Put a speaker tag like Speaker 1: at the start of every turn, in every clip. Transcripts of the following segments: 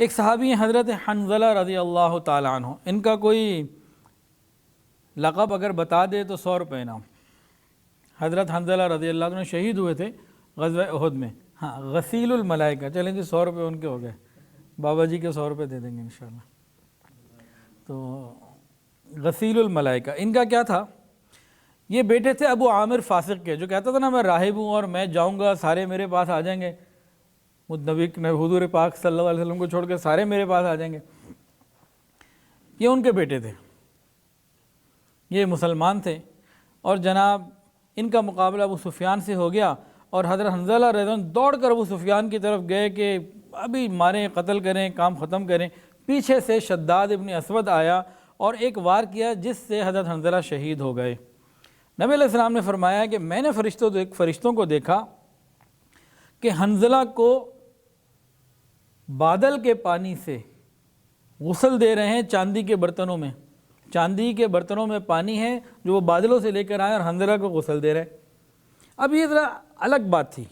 Speaker 1: ایک صحابی ہیں حضرت حنظلہ رضی اللہ تعالیٰ عنہ، ان کا کوئی لقب اگر بتا دے تو 100 روپے انعام۔ حضرت حنظلہ رضی اللہ عنہ شہید ہوئے تھے غزوہ احد میں۔ ہاں، غسیل الملائکہ، چلیں جی 100 روپے ان کے ہو گئے، بابا جی کے 100 روپے دے دیں گے انشاءاللہ۔ تو غسیل الملائکہ ان کا کیا تھا؟ یہ بیٹے تھے ابو عامر فاسق کے، جو کہتا تھا نا میں راہب ہوں اور میں جاؤں گا سارے میرے پاس آ جائیں گے، نبی حضور پاک صلی اللہ علیہ وسلم کو چھوڑ کے سارے میرے پاس آ جائیں گے۔ یہ ان کے بیٹے تھے، یہ مسلمان تھے، اور جناب ان کا مقابلہ ابو سفیان سے ہو گیا، اور حضرت حنظلہ رضی اللہ عنہ دوڑ کر ابو سفیان کی طرف گئے کہ ابھی ماریں، قتل کریں، کام ختم کریں۔ پیچھے سے شداد ابن اسود آیا اور ایک وار کیا جس سے حضرت حنظلہ شہید ہو گئے۔ نبی علیہ السلام نے فرمایا کہ میں نے فرشتوں کو دیکھا کہ حنظلہ کو بادل کے پانی سے غسل دے رہے ہیں چاندی کے برتنوں میں، چاندی کے برتنوں میں پانی ہے جو وہ بادلوں سے لے کر آئے اور حنظلہ کو غسل دے رہے ہیں۔ اب یہ ذرا الگ بات تھی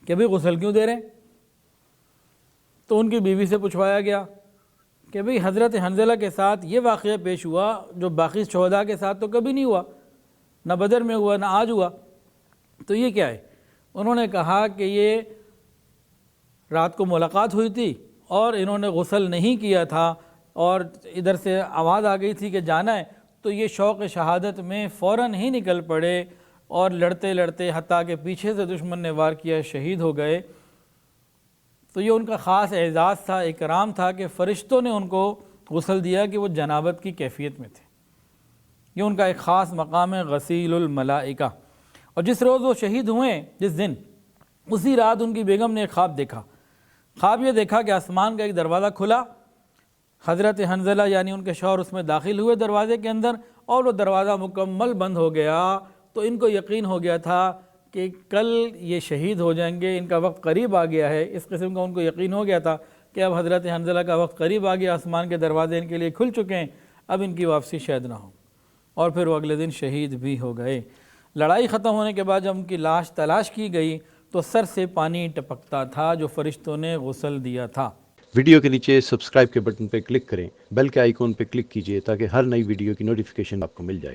Speaker 1: کہ بھئی غسل کیوں دے رہے ہیں؟ تو ان کی بیوی سے پوچھوایا گیا کہ بھئی حضرت حنظلہ کے ساتھ یہ واقعہ پیش ہوا جو باقی شہداء کے ساتھ تو کبھی نہیں ہوا، نہ بدر میں ہوا نہ آج ہوا، تو یہ کیا ہے؟ انہوں نے کہا کہ یہ رات کو ملاقات ہوئی تھی اور انہوں نے غسل نہیں کیا تھا، اور ادھر سے آواز آ گئی تھی کہ جانا ہے، تو یہ شوق شہادت میں فوراً ہی نکل پڑے اور لڑتے لڑتے حتیٰ کہ پیچھے سے دشمن نے وار کیا شہید ہو گئے۔ تو یہ ان کا خاص اعزاز تھا، اکرام تھا کہ فرشتوں نے ان کو غسل دیا کہ وہ جنابت کی کیفیت میں تھے۔ یہ ان کا ایک خاص مقام ہے غسیل الملائکہ۔ اور جس روز وہ شہید ہوئے، جس دن، اسی رات ان کی بیگم نے ایک خواب دیکھا۔ خواب یہ دیکھا کہ آسمان کا ایک دروازہ کھلا، حضرت حنظلہ یعنی ان کے شوہر اس میں داخل ہوئے دروازے کے اندر، اور وہ دروازہ مکمل بند ہو گیا۔ تو ان کو یقین ہو گیا تھا کہ کل یہ شہید ہو جائیں گے، ان کا وقت قریب آ گیا ہے۔ اس قسم کا ان کو یقین ہو گیا تھا کہ اب حضرت حنظلہ کا وقت قریب آ گیا، آسمان کے دروازے ان کے لیے کھل چکے ہیں، اب ان کی واپسی شاید نہ ہو۔ اور پھر وہ اگلے دن شہید بھی ہو گئے۔ لڑائی ختم ہونے کے بعد جب ان کی لاش تلاش کی گئی تو سر سے پانی ٹپکتا تھا جو فرشتوں نے غسل دیا تھا۔
Speaker 2: ویڈیو کے نیچے سبسکرائب کے بٹن پہ کلک کریں، بیل کے آئیکن پہ کلک کیجئے تاکہ ہر نئی ویڈیو کی نوٹیفیکیشن آپ کو مل جائے۔